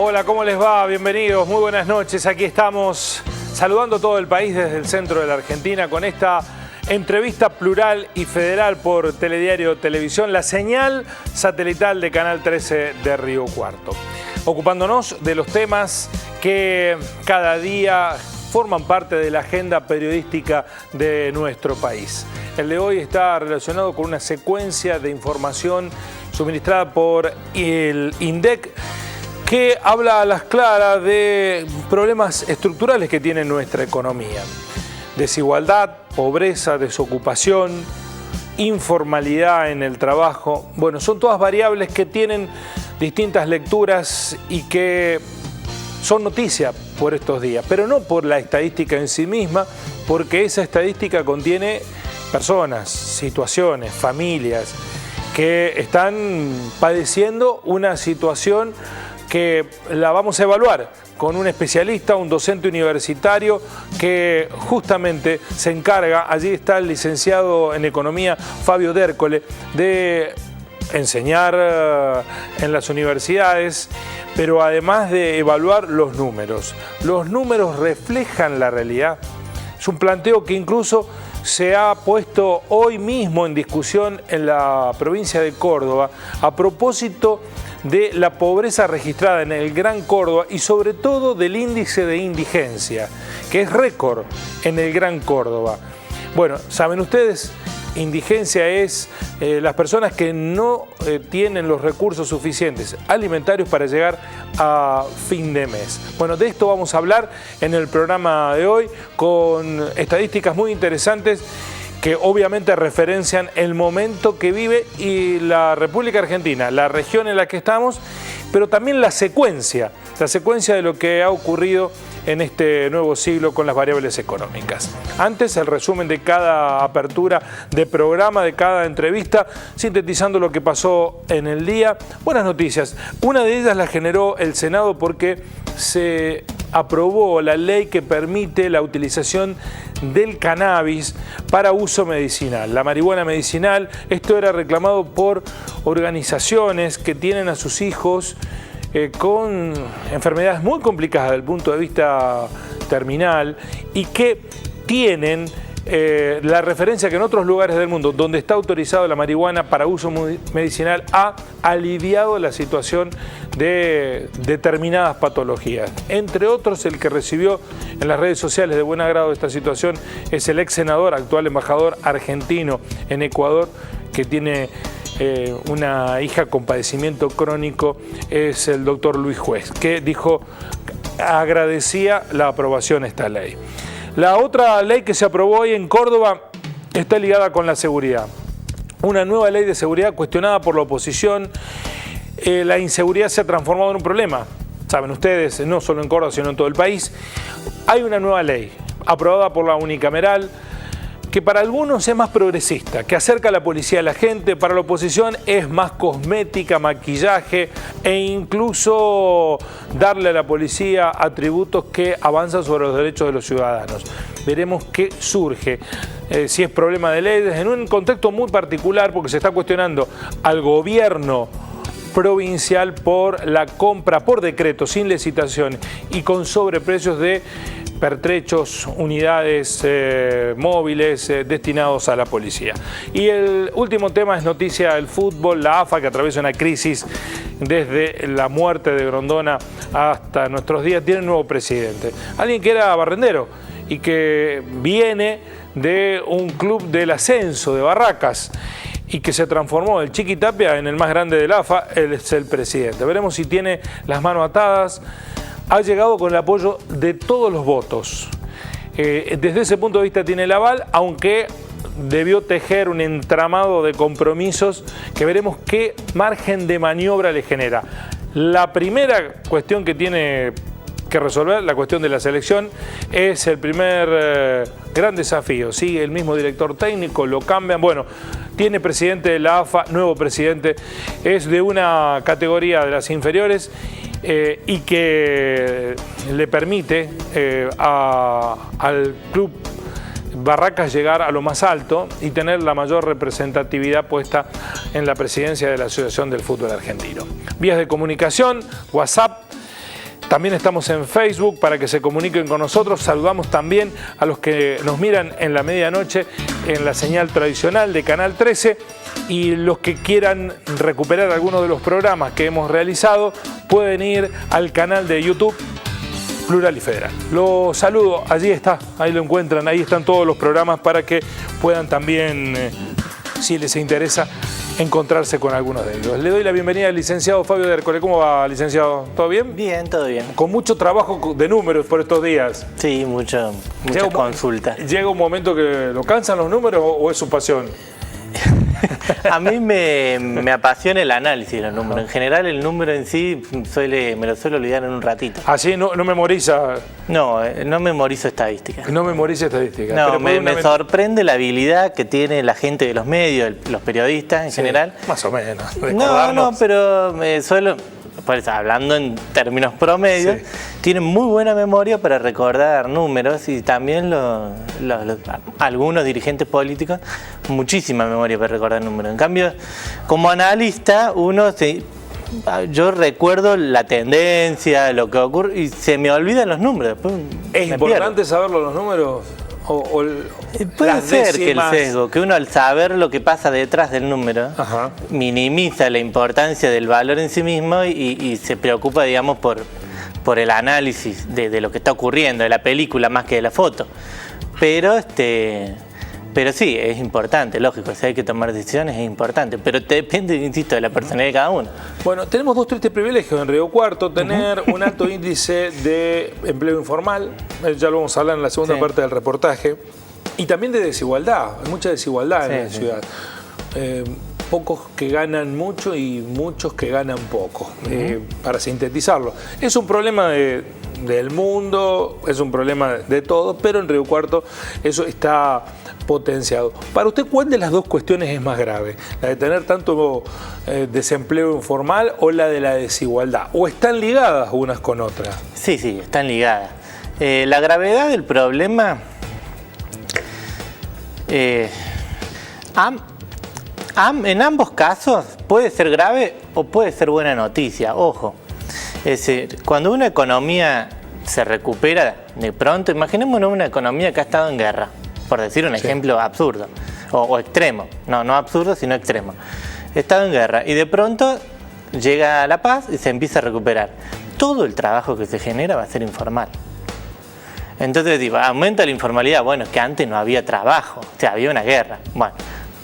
Hola, ¿cómo les va? Bienvenidos, muy buenas noches. Aquí estamos saludando a todo el país desde el centro de la Argentina con esta entrevista plural y federal por Telediario Televisión, la señal satelital de Canal 13 de Río Cuarto. Ocupándonos de los temas que cada día forman parte de la agenda periodística de nuestro país. El de hoy está relacionado con una secuencia de información suministrada por el INDEC que habla a las claras de problemas estructurales que tiene nuestra economía. Desigualdad, pobreza, desocupación, informalidad en el trabajo. Bueno, son todas variables que tienen distintas lecturas y que son noticia por estos días, pero no por la estadística en sí misma, porque esa estadística contiene personas, situaciones, familias que están padeciendo una situación que la vamos a evaluar con un especialista, un docente universitario que justamente se encarga, allí está el licenciado en Economía Fabio D'Ercole, de enseñar en las universidades, pero además de evaluar los números. Los números reflejan la realidad. Es un planteo que incluso se ha puesto hoy mismo en discusión en la provincia de Córdoba a propósito de la pobreza registrada en el Gran Córdoba y sobre todo del índice de indigencia, que es récord en el Gran Córdoba. Bueno, saben ustedes, indigencia es las personas que no tienen los recursos suficientes alimentarios para llegar a fin de mes. Bueno, de esto vamos a hablar en el programa de hoy con estadísticas muy interesantes que obviamente referencian el momento que vive y la República Argentina, la región en la que estamos, pero también la secuencia de lo que ha ocurrido en este nuevo siglo con las variables económicas. Antes, el resumen de cada apertura de programa, de cada entrevista, sintetizando lo que pasó en el día. Buenas noticias. Una de ellas la generó el Senado porque se aprobó la ley que permite la utilización del cannabis para uso medicinal. La marihuana medicinal, esto era reclamado por organizaciones que tienen a sus hijos con enfermedades muy complicadas desde el punto de vista terminal y que tienen la referencia que en otros lugares del mundo donde está autorizado la marihuana para uso medicinal ha aliviado la situación de determinadas patologías. Entre otros, el que recibió en las redes sociales de buen agrado esta situación es el ex senador, actual embajador argentino en Ecuador, que tiene una hija con padecimiento crónico, es el doctor Luis Juez, que dijo, agradecía la aprobación de esta ley. La otra ley que se aprobó hoy en Córdoba está ligada con la seguridad. Una nueva ley de seguridad cuestionada por la oposición. La inseguridad se ha transformado en un problema. Saben ustedes, no solo en Córdoba, sino en todo el país. Hay una nueva ley aprobada por la unicameral que para algunos es más progresista, que acerca a la policía a la gente, para la oposición es más cosmética, maquillaje e incluso darle a la policía atributos que avanzan sobre los derechos de los ciudadanos. Veremos qué surge, si es problema de leyes, en un contexto muy particular porque se está cuestionando al gobierno provincial por la compra por decreto, sin licitación y con sobreprecios de pertrechos, unidades móviles destinados a la policía. Y el último tema es noticia del fútbol, la AFA que atraviesa una crisis desde la muerte de Grondona hasta nuestros días, tiene un nuevo presidente. Alguien que era barrendero y que viene de un club del ascenso de Barracas y que se transformó el Chiqui Tapia en el más grande de la AFA, él es el presidente. Veremos si tiene las manos atadas. Ha llegado con el apoyo de todos los votos. Desde ese punto de vista tiene el aval, aunque debió tejer un entramado de compromisos que veremos qué margen de maniobra le genera. La primera cuestión que tiene que resolver, la cuestión de la selección, es el primer gran desafío. Sigue el mismo director técnico, lo cambian. Bueno, tiene presidente de la AFA, nuevo presidente, es de una categoría de las inferiores y que le permite al club Barracas llegar a lo más alto y tener la mayor representatividad puesta en la presidencia de la Asociación del Fútbol Argentino. Vías de comunicación, WhatsApp También estamos en Facebook para que se comuniquen con nosotros. Saludamos también a los que nos miran en la medianoche en la señal tradicional de Canal 13. Y los que quieran recuperar algunos de los programas que hemos realizado pueden ir al canal de YouTube Plural y Federal. Los saludo, allí está, ahí lo encuentran, ahí están todos los programas para que puedan también, si les interesa, encontrarse con algunos de ellos. Le doy la bienvenida al licenciado Fabio de Ercole. ¿Cómo va, licenciado? ¿Todo bien? Bien, todo bien. Con mucho trabajo de números por estos días. Sí, muchas consultas. ¿Llega un momento que lo cansan los números o es su pasión? A mí me apasiona el análisis de los números. En general, el número en sí me lo suelo olvidar en un ratito. ¿Así no memoriza? No, no memorizo estadísticas. No memoriza estadísticas. No, me sorprende la habilidad que tiene la gente de los medios, los periodistas en general. Más o menos. No, pero suelo... Pues, hablando en términos promedios, tienen muy buena memoria para recordar números y también algunos dirigentes políticos, muchísima memoria para recordar números. En cambio, como analista, yo recuerdo la tendencia, lo que ocurre y se me olvidan los números. Después ¿Es importante saberlo los números? Puede ser que el sesgo, que uno al saber lo que pasa detrás del número, minimiza la importancia del valor en sí mismo y se preocupa, digamos, por el análisis de lo que está ocurriendo, de la película más que de la foto. Pero sí, es importante, lógico, si hay que tomar decisiones es importante, pero depende, insisto, de la personalidad de cada uno. Bueno, tenemos dos tristes privilegios en Río Cuarto, tener un alto índice de empleo informal, ya lo vamos a hablar en la segunda parte del reportaje, y también de desigualdad, hay mucha desigualdad en la ciudad. Pocos que ganan mucho y muchos que ganan poco, para sintetizarlo. Es un problema del mundo, es un problema de todo, pero en Río Cuarto eso está potenciado. Para usted, ¿cuál de las dos cuestiones es más grave? ¿La de tener tanto desempleo informal o la de la desigualdad? ¿O están ligadas unas con otras? Sí, están ligadas. La gravedad del problema... en ambos casos puede ser grave o puede ser buena noticia, ojo. Es decir, cuando una economía se recupera de pronto, imaginémonos una economía que ha estado en guerra, por decir un ejemplo absurdo o extremo, no absurdo sino extremo. Ha estado en guerra y de pronto llega la paz y se empieza a recuperar. Todo el trabajo que se genera va a ser informal. Entonces digo, aumenta la informalidad, bueno, es que antes no había trabajo, o sea, había una guerra. Bueno,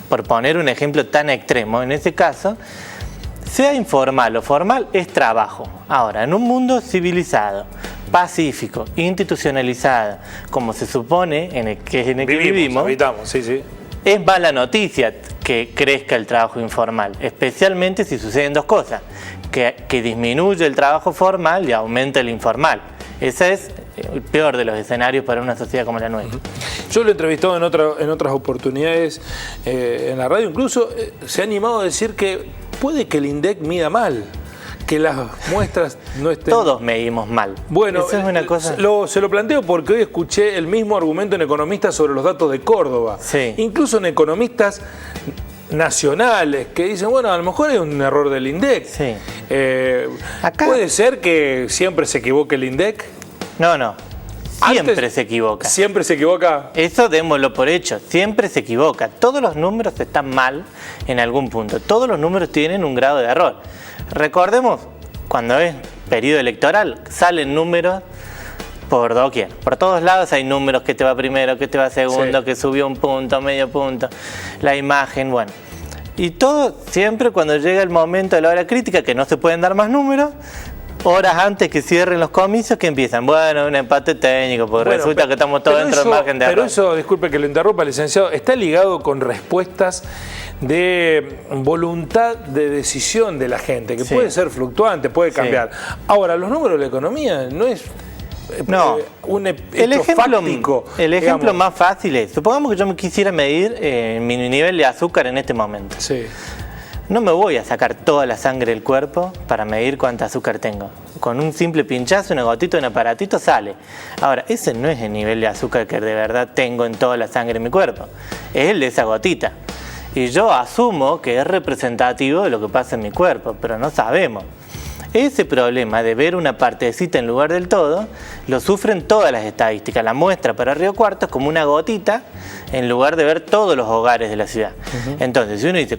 por poner un ejemplo tan extremo, en ese caso, sea informal o formal, es trabajo. Ahora, en un mundo civilizado, pacífico, institucionalizado, como se supone en el que vivimos, habitamos, es mala noticia que crezca el trabajo informal, especialmente si suceden dos cosas, que disminuye el trabajo formal y aumenta el informal. Ese es el peor de los escenarios para una sociedad como la nuestra. Yo lo he entrevistado en otras oportunidades en la radio, incluso se ha animado a decir que puede que el INDEC mida mal, que las muestras no estén... Todos medimos mal. Bueno, eso es una cosa... se lo planteo porque hoy escuché el mismo argumento en economistas sobre los datos de Córdoba. Incluso en economistas nacionales que dicen, bueno, a lo mejor es un error del INDEC. ¿Puede ser que siempre se equivoque el INDEC? No. Siempre se equivoca. ¿Siempre se equivoca? Eso démoslo por hecho. Siempre se equivoca. Todos los números están mal en algún punto. Todos los números tienen un grado de error. Recordemos, cuando es periodo electoral, salen números por doquier. Por todos lados hay números, que te va primero, que te va segundo, que subió un punto, medio punto, la imagen, bueno. Y todo siempre cuando llega el momento de la hora crítica, que no se pueden dar más números, horas antes que cierren los comicios, que empiezan, bueno, un empate técnico, porque resulta que estamos todos dentro del margen de error. Pero eso, disculpe que lo interrumpa, licenciado, está ligado con respuestas de voluntad de decisión de la gente, que puede ser fluctuante, puede cambiar. Ahora, los números de la economía no es un hecho fáctico. El ejemplo más fácil es, supongamos que yo me quisiera medir mi nivel de azúcar en este momento. No me voy a sacar toda la sangre del cuerpo para medir cuánta azúcar tengo. Con un simple pinchazo, una gotita, un aparatito sale. Ahora, ese no es el nivel de azúcar que de verdad tengo en toda la sangre en mi cuerpo. Es el de esa gotita. Y yo asumo que es representativo de lo que pasa en mi cuerpo, pero no sabemos. Ese problema de ver una partecita en lugar del todo, lo sufren todas las estadísticas. La muestra para Río Cuarto es como una gotita en lugar de ver todos los hogares de la ciudad. Entonces, si uno dice,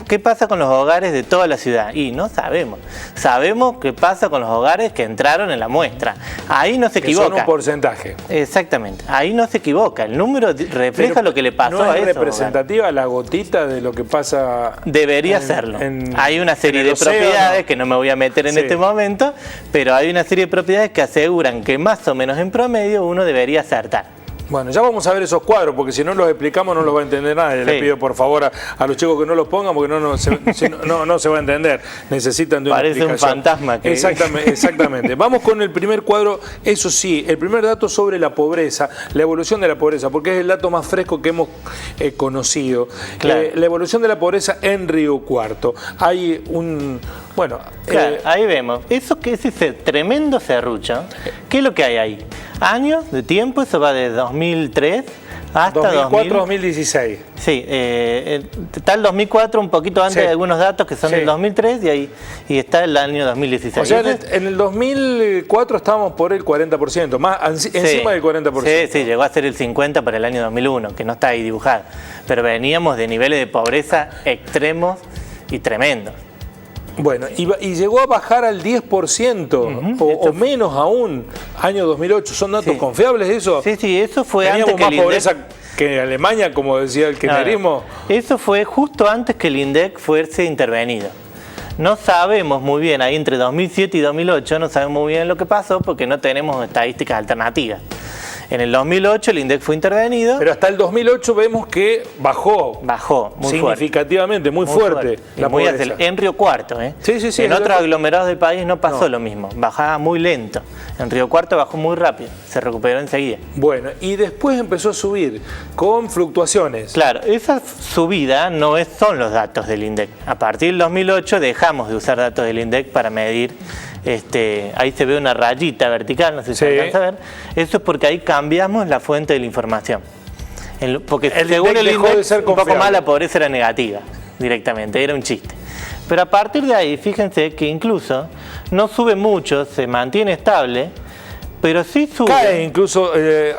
¿qué pasa con los hogares de toda la ciudad? Y no sabemos. Sabemos qué pasa con los hogares que entraron en la muestra. Ahí no se equivoca. Son un porcentaje. Exactamente. Ahí no se equivoca. El número refleja lo que le pasó a eso. ¿No es representativa la gotita de lo que pasa? Debería serlo. Hay una serie de propiedades que no me voy a meter en este momento, pero hay una serie de propiedades que aseguran que más o menos en promedio uno debería acertar. Bueno, ya vamos a ver esos cuadros, porque si no los explicamos no los va a entender nadie. Le pido por favor a los chicos que no los pongan, porque no se va a entender. Necesitan de una explicación. Parece un fantasma. Exactamente. Vamos con el primer cuadro, eso sí, el primer dato sobre la pobreza, la evolución de la pobreza, porque es el dato más fresco que hemos conocido. Claro. La evolución de la pobreza en Río Cuarto. Hay un... Bueno, claro, ahí vemos. Eso que es ese tremendo serrucho. ¿Qué es lo que hay ahí? Años de tiempo, eso va de 2003 hasta 2004-2016. Sí, está el 2004 un poquito antes de algunos datos que son del 2003 y está el año 2016. O sea, en el 2004 estábamos por el 40%, más encima del 40%. Sí, llegó a ser el 50% para el año 2001, que no está ahí dibujado. Pero veníamos de niveles de pobreza extremos y tremendos. Bueno, y llegó a bajar al 10% o menos aún, año 2008. ¿Son datos confiables eso? Sí, eso fue antes que el INDEC. ¿Teníamos más pobreza que Alemania, como decía el kirchnerismo? Eso fue justo antes que el INDEC fuese intervenido. No sabemos muy bien, ahí entre 2007 y 2008, no sabemos muy bien lo que pasó porque no tenemos estadísticas alternativas. En el 2008 el INDEC fue intervenido. Pero hasta el 2008 vemos que bajó muy significativamente, muy fuerte la pobreza. En Río Cuarto, Sí. En otros aglomerados del país no pasó lo mismo, bajaba muy lento. En Río Cuarto bajó muy rápido, se recuperó enseguida. Bueno, y después empezó a subir con fluctuaciones. Claro, esa subida no son los datos del INDEC. A partir del 2008 dejamos de usar datos del INDEC para medir. Ahí se ve una rayita vertical, no sé si se alcanza a ver. Eso es porque ahí cambiamos la fuente de la información. Porque según el INDEC, un poco más la pobreza era negativa, directamente, era un chiste. Pero a partir de ahí, fíjense que incluso no sube mucho, se mantiene estable, pero sí sube. Cae incluso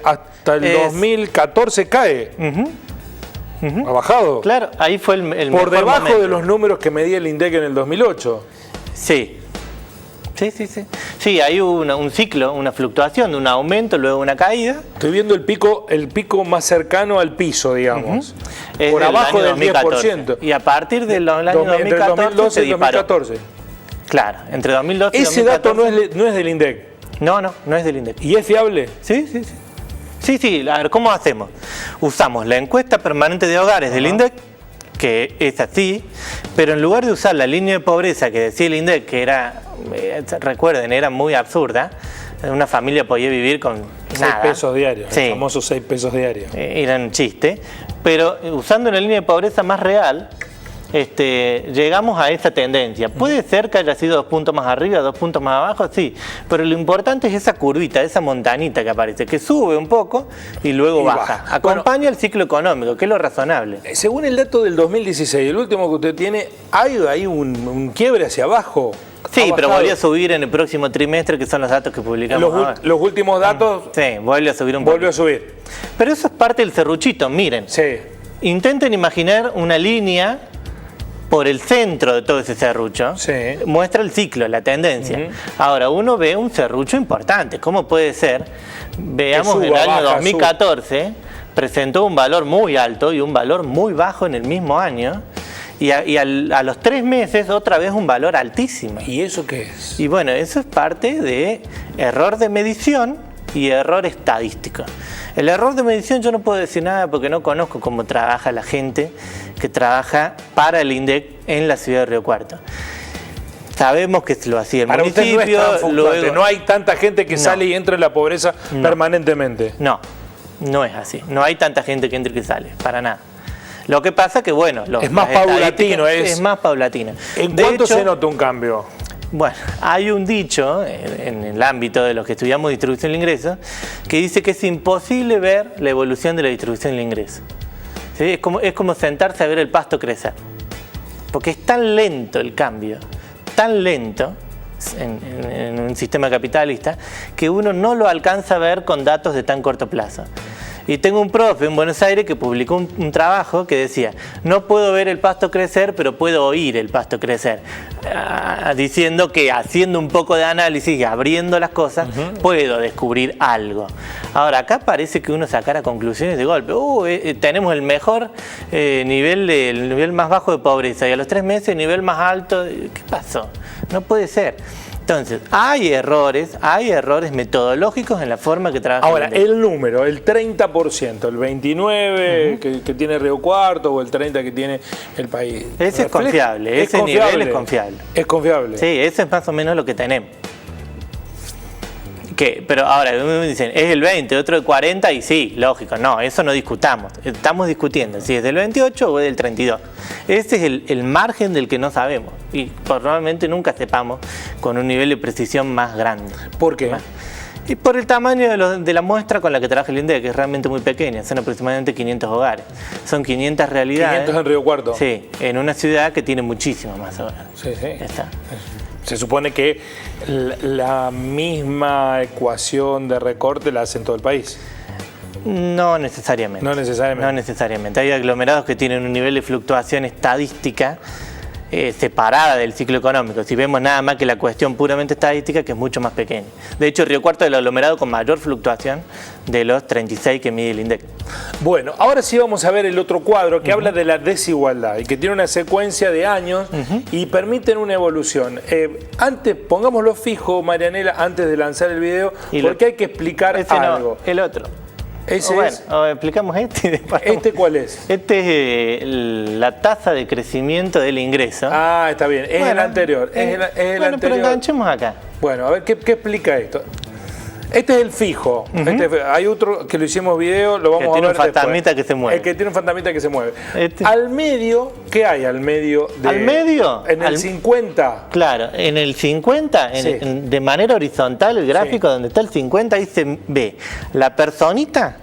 hasta el 2014 cae. Ha bajado. Claro, ahí fue el por debajo de los números que medía el INDEC en el 2008. Sí. Sí, hay un ciclo, una fluctuación, un aumento, luego una caída. Estoy viendo el pico más cercano al piso, digamos. Por abajo del 10%. Y a partir del año 2014 entre 2012 y 2014. Claro, entre 2012 y 2014. Ese dato no es del INDEC. No es del INDEC. ¿Y es fiable? Sí, a ver, ¿cómo hacemos? Usamos la encuesta permanente de hogares del INDEC, que es así, pero en lugar de usar la línea de pobreza que decía el INDEC, que era, recuerden, era muy absurda, una familia podía vivir con 6 pesos diarios, los famosos 6 pesos diarios. Era un chiste, pero usando una línea de pobreza más real, llegamos a esa tendencia. Puede ser que haya sido 2 puntos más arriba, 2 puntos más abajo, sí, pero lo importante es esa curvita, esa montanita que aparece, que sube un poco y luego baja. Acompaña el ciclo económico, que es lo razonable. Según el dato del 2016, el último que usted tiene, hay un quiebre hacia abajo. Sí, pero volvió a subir en el próximo trimestre, que son los datos que publicamos ahora. Los últimos datos... Sí, vuelve a subir un poco. Volvió a subir. Pero eso es parte del serruchito, miren. Sí. Intenten imaginar una línea por el centro de todo ese serrucho. Sí. Muestra el ciclo, la tendencia. Ahora, uno ve un serrucho importante. ¿Cómo puede ser? Veamos, en el año 2014 presentó un valor muy alto y un valor muy bajo en el mismo año. Y a los 3 meses otra vez un valor altísimo. ¿Y eso qué es? Y bueno, eso es parte de error de medición y error estadístico. El error de medición yo no puedo decir nada porque no conozco cómo trabaja la gente que trabaja para el INDEC en la ciudad de Río Cuarto. Sabemos que lo hacía el municipio. Usted no es tan fluctuante, no hay tanta gente que sale y entra en la pobreza permanentemente. No es así. No hay tanta gente que entra y que sale, para nada. Lo que pasa que, bueno... es más paulatino. Es más paulatino. ¿En cuánto se nota un cambio? Bueno, hay un dicho en el ámbito de los que estudiamos distribución del ingreso que dice que es imposible ver la evolución de la distribución del ingreso. ¿Sí? Es como sentarse a ver el pasto crecer. Porque es tan lento el cambio, tan lento, en un sistema capitalista que uno no lo alcanza a ver con datos de tan corto plazo. Y tengo un profe en Buenos Aires que publicó un trabajo que decía: no puedo ver el pasto crecer, pero puedo oír el pasto crecer. Diciendo que haciendo un poco de análisis y abriendo las cosas, puedo descubrir algo. Ahora, acá parece que uno sacara conclusiones de golpe. Tenemos el mejor nivel, el nivel más bajo de pobreza, y a los 3 meses el nivel más alto. ¿Qué pasó? No puede ser. Entonces, hay errores metodológicos en la forma que trabaja. Ahora, el número, el 30%, el 29% que tiene Río Cuarto o el 30% que tiene el país. Ese es confiable, ese nivel es confiable. Es confiable. Sí, ese es más o menos lo que tenemos. Pero ahora me dicen, es el 20, otro el 40, y sí, lógico, no, eso no discutamos. Estamos discutiendo si es del 28 o del 32. Ese es el margen del que no sabemos y probablemente nunca sepamos con un nivel de precisión más grande. ¿Por qué? Y por el tamaño de la muestra con la que trabaja el INDEC, que es realmente muy pequeña, son aproximadamente 500 hogares. Son 500 realidades. 500 en Río Cuarto. Sí, en una ciudad que tiene muchísimos más hogares. Sí. Está. Se supone que la misma ecuación de recorte la hace en todo el país. No necesariamente. No necesariamente. No necesariamente. Hay aglomerados que tienen un nivel de fluctuación estadística separada del ciclo económico. Si vemos nada más que la cuestión puramente estadística, que es mucho más pequeña. De hecho, Río Cuarto es el aglomerado con mayor fluctuación de los 36 que mide el INDEC. Bueno, ahora sí vamos a ver el otro cuadro que habla de la desigualdad y que tiene una secuencia de años y permiten una evolución. Antes, pongámoslo fijo, Marianela, antes de lanzar el video, porque hay que explicar algo. No, el otro. Ese explicamos este y después. ¿Este cuál es? Este es la tasa de crecimiento del ingreso. Ah, está bien. Es el anterior. Es el anterior. Pero enganchemos acá. Bueno, a ver, ¿qué explica esto? Este es el fijo. Hay otro que lo hicimos video, lo vamos a ver después. Tiene un fantasmita que se mueve. El que tiene un fantasmita que se mueve. Al medio, ¿qué hay al medio? ¿Al medio? En el 50. Claro, en el 50, de manera horizontal, el gráfico donde está el 50, ahí se ve la personita.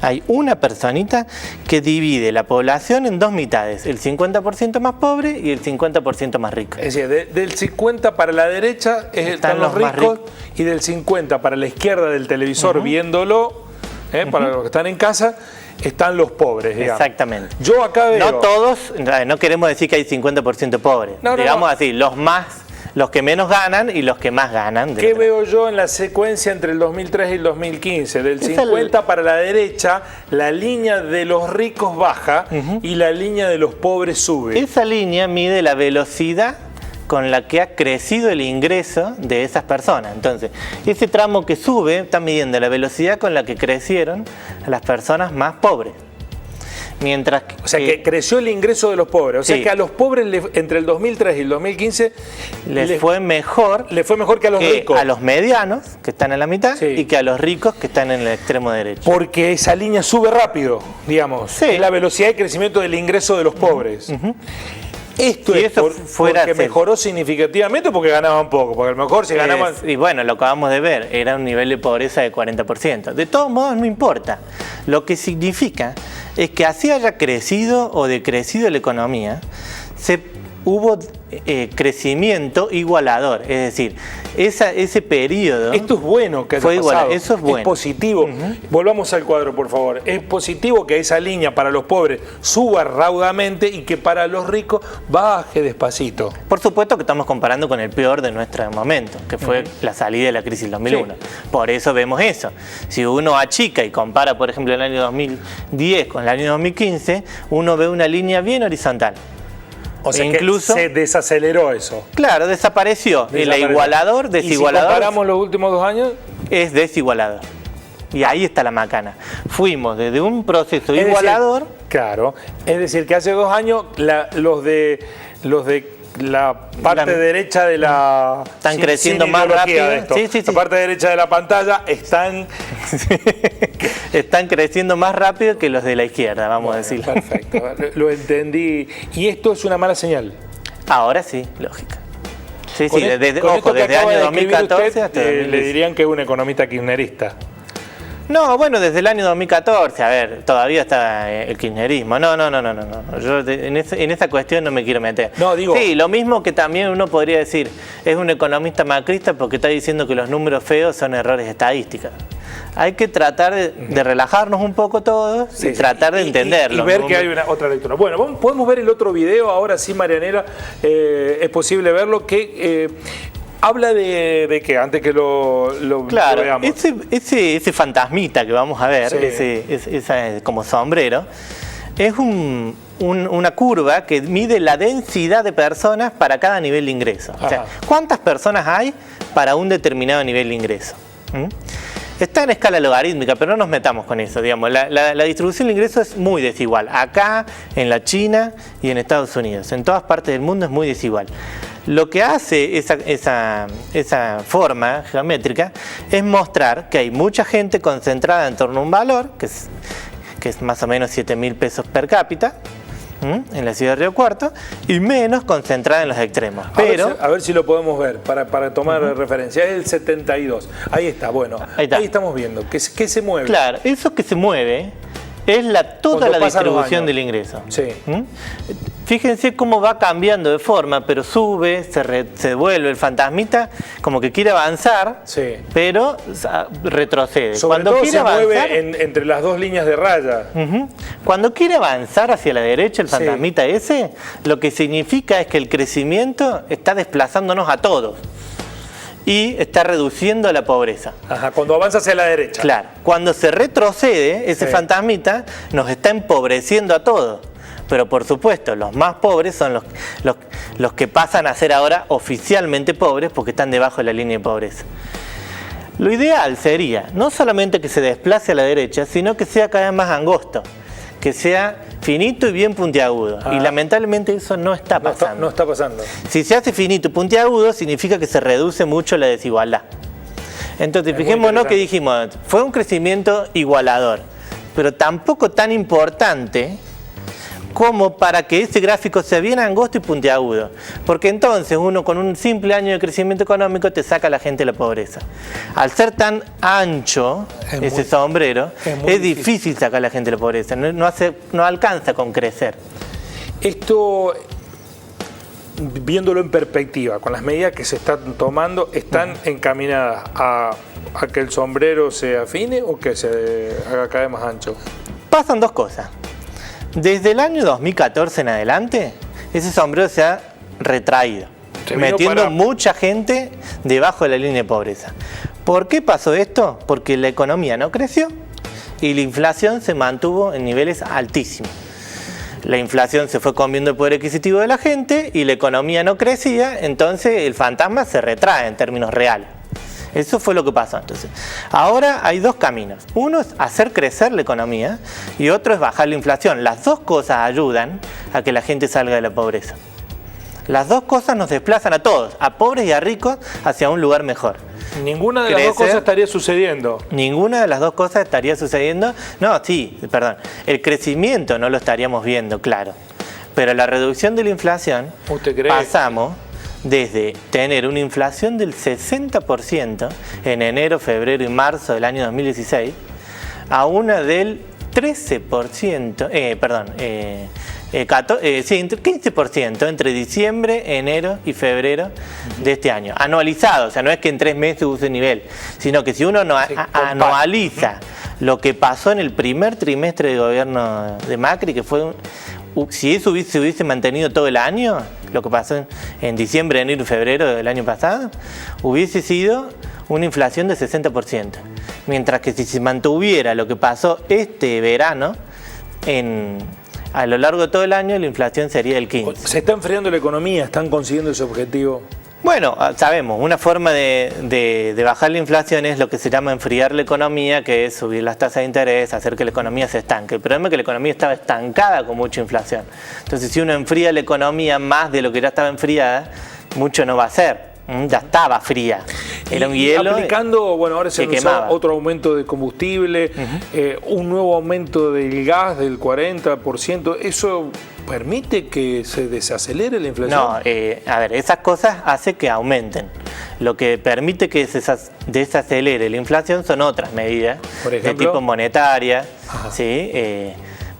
Hay una personita que divide la población en dos mitades, el 50% más pobre y el 50% más rico. Es decir, del 50 para la derecha están los ricos y del 50 para la izquierda del televisor viéndolo, para los que están en casa, están los pobres, digamos. Exactamente. Yo acá veo... No todos, no queremos decir que hay 50% pobres, digamos así, los que menos ganan y los que más ganan. ¿Qué veo yo en la secuencia entre el 2003 y el 2015? Del 50 para la derecha, la línea de los ricos baja y la línea de los pobres sube. Esa línea mide la velocidad con la que ha crecido el ingreso de esas personas. Entonces, ese tramo que sube está midiendo la velocidad con la que crecieron las personas más pobres. Mientras que, o sea, que creció el ingreso de los pobres. O sea, que a los pobres entre el 2003 y el 2015 les fue mejor que a los ricos. A los medianos, que están en la mitad, y que a los ricos, que están en el extremo derecho. Porque esa línea sube rápido, digamos. Es la velocidad de crecimiento del ingreso de los pobres. Esto es porque mejoró significativamente o porque ganaban poco. Porque a lo mejor si ganaban... Y bueno, lo acabamos de ver, era un nivel de pobreza de 40%. De todos modos, no importa. Lo que significa es que así haya crecido o decrecido la economía, hubo crecimiento igualador, es decir, ese periodo... Esto es bueno que haya pasado. Eso es bueno. Es positivo. Volvamos al cuadro, por favor. Es positivo que esa línea para los pobres suba raudamente y que para los ricos baje despacito. Por supuesto que estamos comparando con el peor de nuestro momento, que fue la salida de la crisis del 2001. Por eso vemos eso. Si uno achica y compara, por ejemplo, el año 2010 con el año 2015, uno ve una línea bien horizontal. O sea, incluso que se desaceleró eso. Claro, desapareció. El igualador, desigualador. ¿Y si comparamos los últimos 2 años? Es desigualador. Y ahí está la macana. Fuimos desde un proceso igualador. Claro. Es decir, que hace 2 años los de la parte derecha de la... Están creciendo más rápido. La parte derecha de la pantalla están creciendo más rápido que los de la izquierda, vamos a decirlo. Perfecto, lo entendí. ¿Y esto es una mala señal? Ahora sí, lógica. Desde el año 2014 hasta le dirían que es un economista kirchnerista. No, bueno, desde el año 2014, a ver, todavía está el kirchnerismo. No. Yo en esa cuestión no me quiero meter. No, digo... Sí, lo mismo que también uno podría decir, es un economista macrista porque está diciendo que los números feos son errores estadísticos. Hay que tratar de relajarnos un poco todos y tratar de entenderlo. Y ver que hay otra lectura. Bueno, podemos ver el otro video, ahora sí, Marianela, es posible verlo, que... habla de que antes que lo veamos. Ese fantasmita que vamos a ver, sí. ese como sombrero, es una curva que mide la densidad de personas para cada nivel de ingreso. O sea, ¿cuántas personas hay para un determinado nivel de ingreso? Está en escala logarítmica, pero no nos metamos con eso. Digamos, la distribución de ingresos es muy desigual. Acá, en la China y en Estados Unidos. En todas partes del mundo es muy desigual. Lo que hace esa forma geométrica es mostrar que hay mucha gente concentrada en torno a un valor, que es más o menos 7.000 pesos per cápita, en la ciudad de Río Cuarto, y menos concentrada en los extremos. A ver si lo podemos ver, para tomar referencia. Es el 72. Ahí está, bueno. Ahí estamos viendo. ¿Qué se mueve? Claro, eso que se mueve es toda la distribución del ingreso. Sí. Fíjense cómo va cambiando de forma, pero sube, se devuelve. El fantasmita como que quiere avanzar, pero retrocede. Cuando todo se mueve entre las dos líneas de raya. Cuando quiere avanzar hacia la derecha, el fantasmita ese, lo que significa es que el crecimiento está desplazándonos a todos y está reduciendo la pobreza. Cuando avanza hacia la derecha. Claro. Cuando se retrocede, ese fantasmita nos está empobreciendo a todos. Pero por supuesto, los más pobres son los que pasan a ser ahora oficialmente pobres porque están debajo de la línea de pobreza. Lo ideal sería no solamente que se desplace a la derecha, sino que sea cada vez más angosto, que sea finito y bien puntiagudo. Y lamentablemente eso no está pasando. No está pasando. Si se hace finito y puntiagudo, significa que se reduce mucho la desigualdad. Entonces, fijémonos que dijimos, fue un crecimiento igualador, pero tampoco tan importante como para que ese gráfico sea bien angosto y puntiagudo. Porque entonces uno con un simple año de crecimiento económico te saca a la gente de la pobreza. Al ser tan ancho ese sombrero, es difícil sacar a la gente de la pobreza. No alcanza con crecer. Esto, viéndolo en perspectiva, con las medidas que se están tomando, ¿están encaminadas a que el sombrero se afine o que se haga cada vez más ancho? Pasan dos cosas. Desde el año 2014 en adelante, ese sombrero se ha retraído, metiendo mucha gente debajo de la línea de pobreza. ¿Por qué pasó esto? Porque la economía no creció y la inflación se mantuvo en niveles altísimos. La inflación se fue comiendo el poder adquisitivo de la gente y la economía no crecía, entonces el fantasma se retrae en términos reales. Eso fue lo que pasó entonces. Ahora hay dos caminos. Uno es hacer crecer la economía y otro es bajar la inflación. Las dos cosas ayudan a que la gente salga de la pobreza. Las dos cosas nos desplazan a todos, a pobres y a ricos, hacia un lugar mejor. Ninguna de las dos cosas estaría sucediendo. Ninguna de las dos cosas estaría sucediendo. No, sí, perdón. El crecimiento no lo estaríamos viendo, claro. Pero la reducción de la inflación, ¿usted cree? Pasamos desde tener una inflación del 60% en enero, febrero y marzo del año 2016 a una del 13%, 15% entre diciembre, enero y febrero de este año. Anualizado, o sea, no es que en 3 meses use nivel, sino que si uno anualiza lo que pasó en el primer trimestre de gobierno de Macri, que fue si eso se hubiese mantenido todo el año, lo que pasó en diciembre, enero y febrero del año pasado, hubiese sido una inflación de 60%. Mientras que si se mantuviera lo que pasó este verano, a lo largo de todo el año, la inflación sería del 15%. ¿Se está enfriando la economía? ¿Están consiguiendo ese objetivo? Bueno, sabemos, una forma de bajar la inflación es lo que se llama enfriar la economía, que es subir las tasas de interés, hacer que la economía se estanque. El problema es que la economía estaba estancada con mucha inflación. Entonces, si uno enfría la economía más de lo que ya estaba enfriada, mucho no va a hacer. Ya estaba fría. Era un hielo. Aplicando, bueno, ahora se anunció otro aumento de combustible, un nuevo aumento del gas del 40%. ¿Eso permite que se desacelere la inflación? No, a ver, esas cosas hacen que aumenten. Lo que permite que se desacelere la inflación son otras medidas, de tipo monetaria, ¿sí?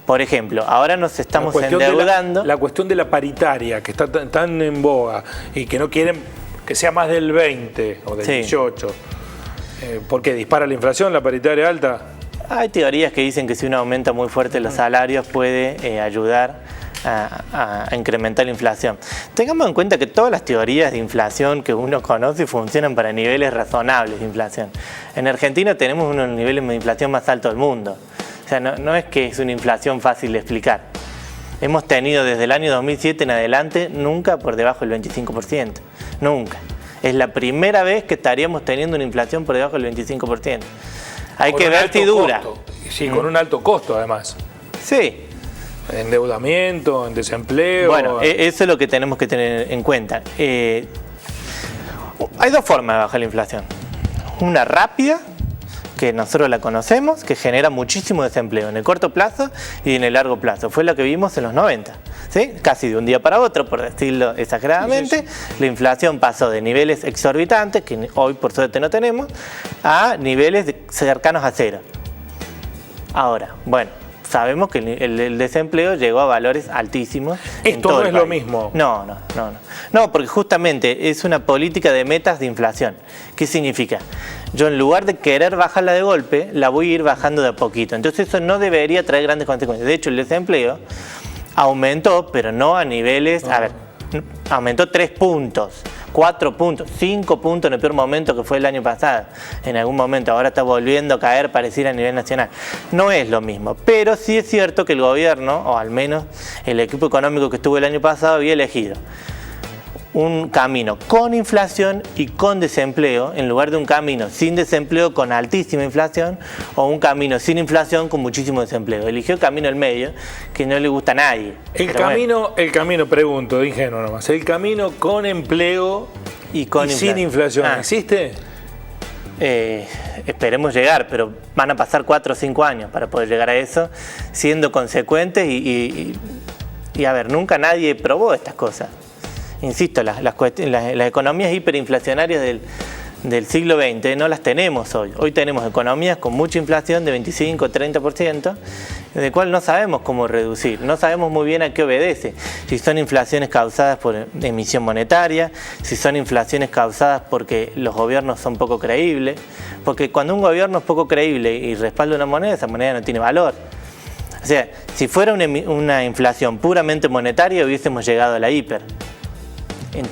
Por ejemplo, ahora nos estamos endeudando. La cuestión de la paritaria, que está tan en boga y que no quieren que sea más del 20 o del 18. ¿Por qué dispara la inflación, la paritaria alta? Hay teorías que dicen que si uno aumenta muy fuerte los salarios puede ayudar a incrementar la inflación. Tengamos en cuenta que todas las teorías de inflación que uno conoce funcionan para niveles razonables de inflación. En Argentina tenemos uno de los niveles de inflación más altos del mundo. O sea, no es que es una inflación fácil de explicar. Hemos tenido desde el año 2007 en adelante nunca por debajo del 25%. Nunca. Es la primera vez que estaríamos teniendo una inflación por debajo del 25%. Hay que ver si dura. Sí, con un alto costo además. Sí. Endeudamiento, en desempleo. Bueno, eso es lo que tenemos que tener en cuenta. Hay dos formas de bajar la inflación. Una rápida, que nosotros la conocemos, que genera muchísimo desempleo en el corto plazo y en el largo plazo. Fue la que vimos en los 90, ¿sí? Casi de un día para otro, por decirlo exageradamente. La inflación pasó de niveles exorbitantes, que hoy por suerte no tenemos, a niveles cercanos a cero. Ahora, bueno, sabemos que el desempleo llegó a valores altísimos. Esto no es lo mismo. No, porque justamente es una política de metas de inflación. ¿Qué significa? Yo en lugar de querer bajarla de golpe, la voy a ir bajando de a poquito. Entonces eso no debería traer grandes consecuencias. De hecho, el desempleo aumentó, pero no a niveles... A ver, aumentó 3 puntos, 4 puntos, 5 puntos en el peor momento que fue el año pasado. En algún momento, ahora está volviendo a caer, pareciera a nivel nacional. No es lo mismo, pero sí es cierto que el gobierno, o al menos el equipo económico que estuvo el año pasado, había elegido un camino con inflación y con desempleo, en lugar de un camino sin desempleo con altísima inflación, o un camino sin inflación con muchísimo desempleo. Eligió el camino del medio, que no le gusta a nadie. El camino, pregunto, de ingenuo nomás, el camino con empleo y sin inflación, ¿existe? Esperemos llegar, pero van a pasar 4 o 5 años para poder llegar a eso, siendo consecuentes y a ver, nunca nadie probó estas cosas. Insisto, las economías hiperinflacionarias del siglo XX no las tenemos hoy. Hoy tenemos economías con mucha inflación de 25-30%, de cual no sabemos cómo reducir, no sabemos muy bien a qué obedece. Si son inflaciones causadas por emisión monetaria, si son inflaciones causadas porque los gobiernos son poco creíbles, porque cuando un gobierno es poco creíble y respalda una moneda, esa moneda no tiene valor. O sea, si fuera una inflación puramente monetaria, hubiésemos llegado a la hiper.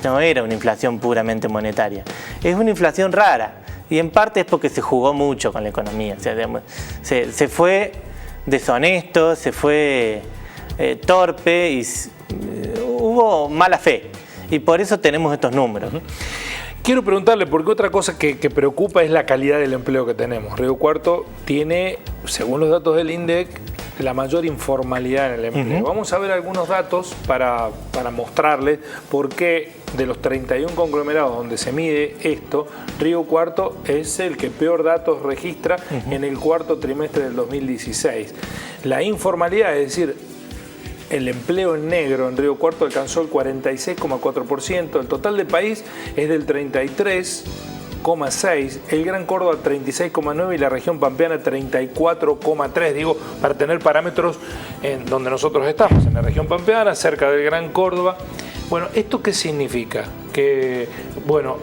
No era una inflación puramente monetaria. Es una inflación rara y en parte es porque se jugó mucho con la economía. O sea, se fue deshonesto, se fue torpe y hubo mala fe. Y por eso tenemos estos números. Quiero preguntarle, porque otra cosa que preocupa es la calidad del empleo que tenemos. Río Cuarto tiene, según los datos del INDEC, la mayor informalidad en el empleo. Vamos a ver algunos datos para mostrarles por qué de los 31 conglomerados donde se mide esto, Río Cuarto es el que peor datos registra en el cuarto trimestre del 2016. La informalidad, es decir, el empleo en negro en Río Cuarto alcanzó el 46,4%, el total del país es del 33,6%, el Gran Córdoba 36,9% y la región pampeana 34,3%, digo, para tener parámetros en donde nosotros estamos, en la región pampeana, cerca del Gran Córdoba. Bueno, ¿esto qué significa? Que, bueno,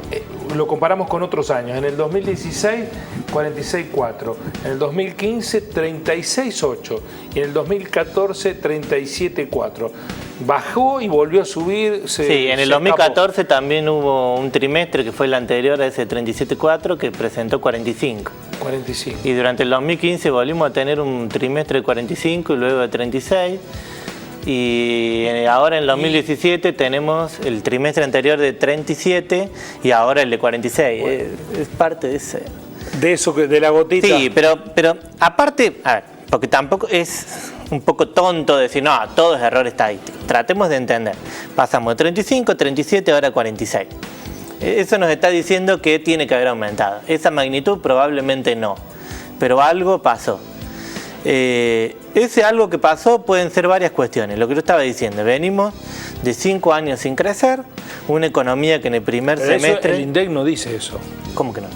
lo comparamos con otros años. En el 2016, 46,4%. En el 2015, 36,8%. Y en el 2014, 37,4%. Bajó y volvió a subir. Sí, en el 2014 también hubo un trimestre que fue el anterior a ese 37,4% que presentó 45. Y durante el 2015 volvimos a tener un trimestre de 45 y luego de 36. Y ahora en 2017 tenemos el trimestre anterior de 37 y ahora el de 46. Bueno, es parte de ese. De eso, de la gotita. Sí, pero aparte, a ver, porque tampoco es un poco tonto decir, no, todo es error estadístico. Tratemos de entender. Pasamos de 35, 37, ahora 46. Eso nos está diciendo que tiene que haber aumentado. Esa magnitud probablemente no, pero algo pasó. Ese algo que pasó pueden ser varias cuestiones. Lo que yo estaba diciendo, venimos de 5 años sin crecer, una economía que en el primer semestre... el INDEC no dice eso. ¿Cómo que no?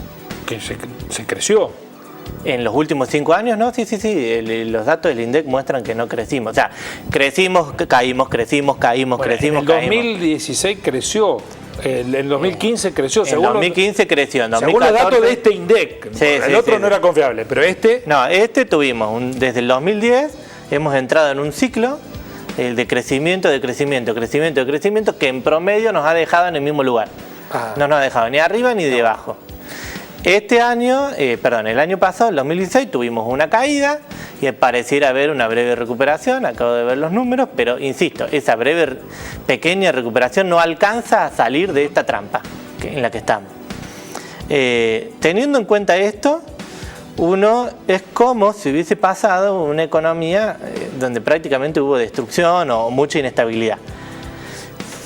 Que se creció. En los últimos 5 años, ¿no? Sí. Los datos del INDEC muestran que no crecimos. O sea, crecimos, caímos, crecimos, caímos, Bueno, crecimos, en caímos. 2016 creció. En 2015 creció. En 2015 creció. En 2014, según los datos de este INDEC. El otro no era confiable, pero este... No, tuvimos, desde el 2010 hemos entrado en un ciclo de crecimiento, que en promedio nos ha dejado en el mismo lugar. No nos ha dejado ni arriba ni debajo. Este año, el año pasado, el 2016, tuvimos una caída y pareciera haber una breve recuperación. Acabo de ver los números, pero insisto, esa pequeña recuperación no alcanza a salir de esta trampa en la que estamos. Teniendo en cuenta esto, es como si hubiese pasado una economía donde prácticamente hubo destrucción o mucha inestabilidad.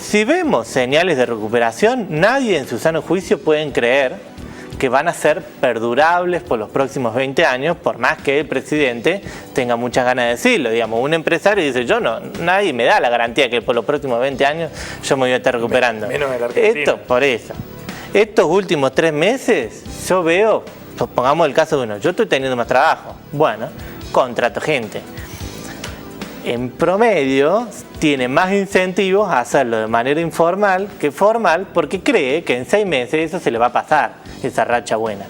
Si vemos señales de recuperación, nadie en su sano juicio puede creer que van a ser perdurables por los próximos 20 años, por más que el presidente tenga muchas ganas de decirlo. Digamos, un empresario dice, nadie me da la garantía que por los próximos 20 años yo me voy a estar recuperando. Menos en la Argentina. Por eso. Estos últimos 3 meses, yo veo, pongamos el caso de uno, yo estoy teniendo más trabajo. Bueno, contrato gente. En promedio, tiene más incentivos a hacerlo de manera informal que formal, porque cree que en 6 meses eso se le va a pasar, esa racha buena.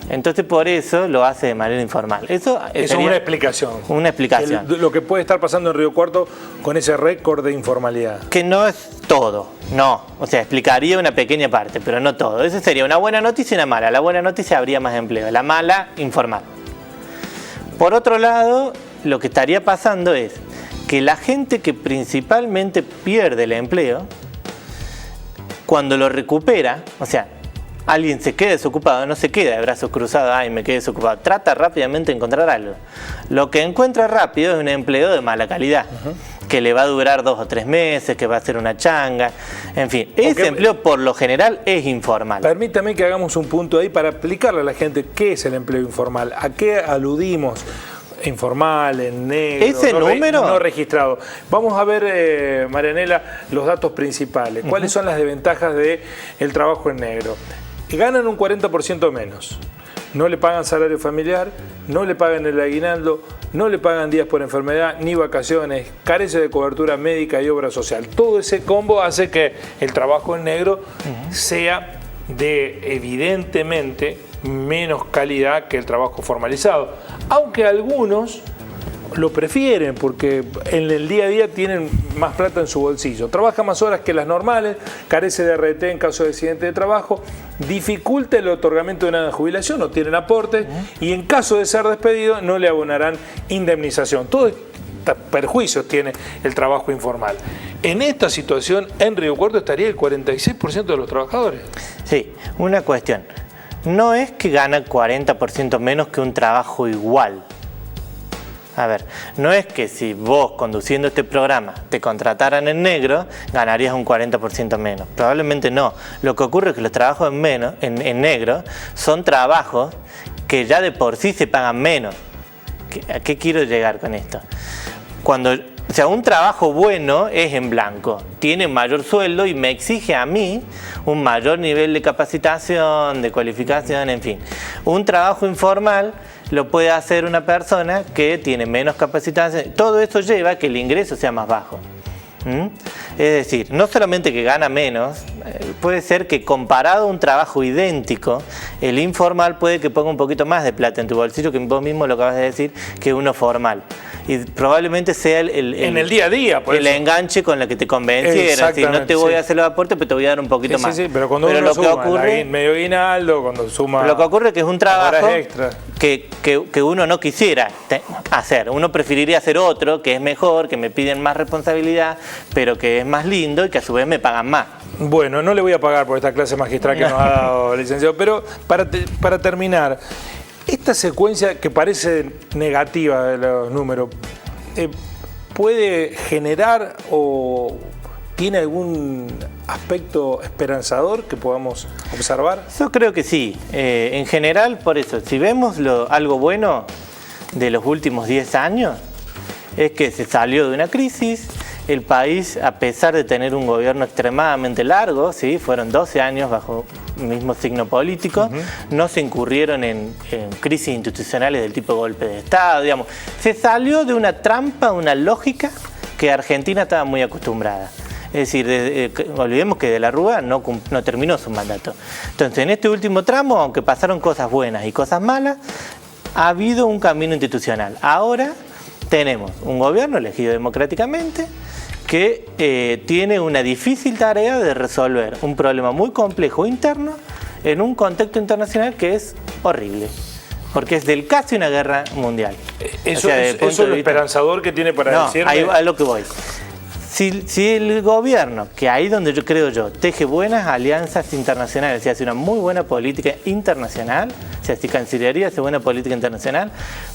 Entonces, por eso lo hace de manera informal. Eso es una explicación. Una explicación. Lo que puede estar pasando en Río Cuarto con ese récord de informalidad. Que no es todo, no. O sea, explicaría una pequeña parte, pero no todo. Eso sería una buena noticia y una mala. La buena noticia habría más empleo, la mala, informal. Por otro lado, lo que estaría pasando es que la gente que principalmente pierde el empleo, cuando lo recupera, o sea, alguien se queda desocupado, no se queda de brazos cruzados, ay, me quedé desocupado, trata rápidamente de encontrar algo. Lo que encuentra rápido es un empleo de mala calidad, que le va a durar 2 o 3 meses, que va a ser una changa, en fin, ese empleo por lo general es informal. Permítame que hagamos un punto ahí para explicarle a la gente qué es el empleo informal, a qué aludimos. Informal, en negro, ese número no registrado. Vamos a ver, Marianela, los datos principales. ¿Cuáles son las desventajas del trabajo en negro? Ganan un 40% menos. No le pagan salario familiar, no le pagan el aguinaldo, no le pagan días por enfermedad ni vacaciones, carece de cobertura médica y obra social. Todo ese combo hace que el trabajo en negro sea de, evidentemente, menos calidad que el trabajo formalizado, aunque algunos lo prefieren porque en el día a día tienen más plata en su bolsillo, trabaja más horas que las normales, carece de RT en caso de accidente de trabajo, dificulta el otorgamiento de una jubilación, no tienen aporte y en caso de ser despedido no le abonarán indemnización. Todos estos perjuicios tiene el trabajo informal. En esta situación en Río Cuarto estaría el 46% de los trabajadores. Sí, una cuestión. No es que gana 40% menos que un trabajo igual. A ver, no es que si vos conduciendo este programa te contrataran en negro, ganarías un 40% menos. Probablemente no. Lo que ocurre es que los trabajos en negro son trabajos que ya de por sí se pagan menos. ¿A qué quiero llegar con esto? O sea, un trabajo bueno es en blanco, tiene mayor sueldo y me exige a mí un mayor nivel de capacitación, de cualificación, en fin. Un trabajo informal lo puede hacer una persona que tiene menos capacitación. Todo eso lleva a que el ingreso sea más bajo. Es decir, no solamente que gana menos, puede ser que comparado a un trabajo idéntico, el informal puede que ponga un poquito más de plata en tu bolsillo, que vos mismo lo acabas de decir, que uno formal. Y probablemente sea en el día a día, el enganche con el que te convenciera. Si no te voy a hacer los aportes, pero te voy a dar un poquito más. Sí, pero cuando uno lo suma, que ocurre, medio aguinaldo, cuando suma. Lo que ocurre es que es un trabajo que uno no quisiera hacer. Uno preferiría hacer otro que es mejor, que me piden más responsabilidad, pero que es más lindo y que a su vez me pagan más. Bueno, no le voy a pagar por esta clase magistral que nos ha dado, licenciado, pero para terminar, esta secuencia que parece negativa de los números, ¿puede generar o tiene algún aspecto esperanzador que podamos observar? Yo creo que sí. En general, por eso, si vemos algo bueno de los últimos 10 años, es que se salió de una crisis, el país, a pesar de tener un gobierno extremadamente largo, ¿sí? Fueron 12 años bajo el mismo signo político, no se incurrieron en crisis institucionales del tipo golpe de Estado, digamos. Se salió de una trampa, una lógica que Argentina estaba muy acostumbrada. Es decir, olvidemos que De la Rúa no terminó su mandato. Entonces, en este último tramo, aunque pasaron cosas buenas y cosas malas, ha habido un camino institucional. Ahora tenemos un gobierno elegido democráticamente que tiene una difícil tarea de resolver un problema muy complejo interno en un contexto internacional que es horrible, porque es del casi una guerra mundial. Eso es lo esperanzador que tiene para decirme. Ahí a lo que voy. Si el gobierno, que ahí donde yo creo teje buenas alianzas internacionales, si hace una muy buena política internacional, si Cancillería hace buena política internacional,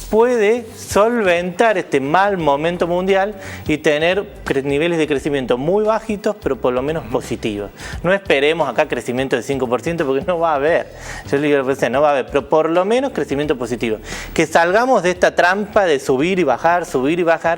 puede solventar este mal momento mundial y tener niveles de crecimiento muy bajitos, pero por lo menos positivos. No esperemos acá crecimiento de 5% porque no va a haber. Yo le digo al presidente, no va a haber, pero por lo menos crecimiento positivo. Que salgamos de esta trampa de subir y bajar,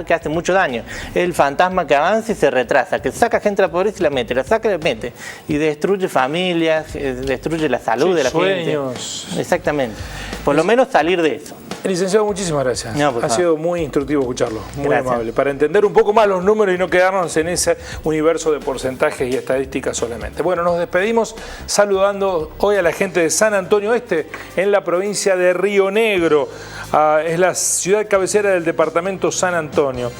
que hace mucho daño. El fantasma que avanza y se retrasa, que saca gente de la pobreza y la mete, la saca y la mete, y destruye familias, destruye la salud de la sueños. gente. Exactamente. Por lo menos salir de eso. Licenciado, muchísimas gracias. No, ha sido muy instructivo escucharlo, muy gracias. amable, para entender un poco más los números y no quedarnos en ese universo de porcentajes y estadísticas solamente. Bueno, nos despedimos saludando hoy a la gente de San Antonio Este, en la provincia de Río Negro. Es la ciudad cabecera del departamento San Antonio.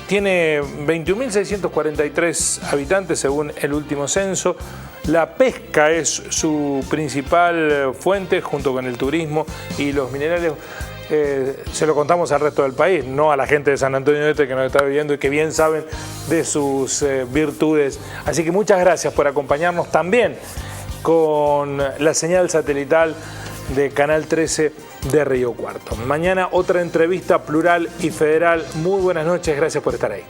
Tiene 21.643 habitantes según el último censo. La pesca es su principal fuente junto con el turismo y los minerales. Se lo contamos al resto del país, no a la gente de San Antonio Este que nos está viendo y que bien saben de sus virtudes. Así que muchas gracias por acompañarnos también con la señal satelital de Canal 13 de Río Cuarto. Mañana otra entrevista plural y federal. Muy buenas noches, gracias por estar ahí.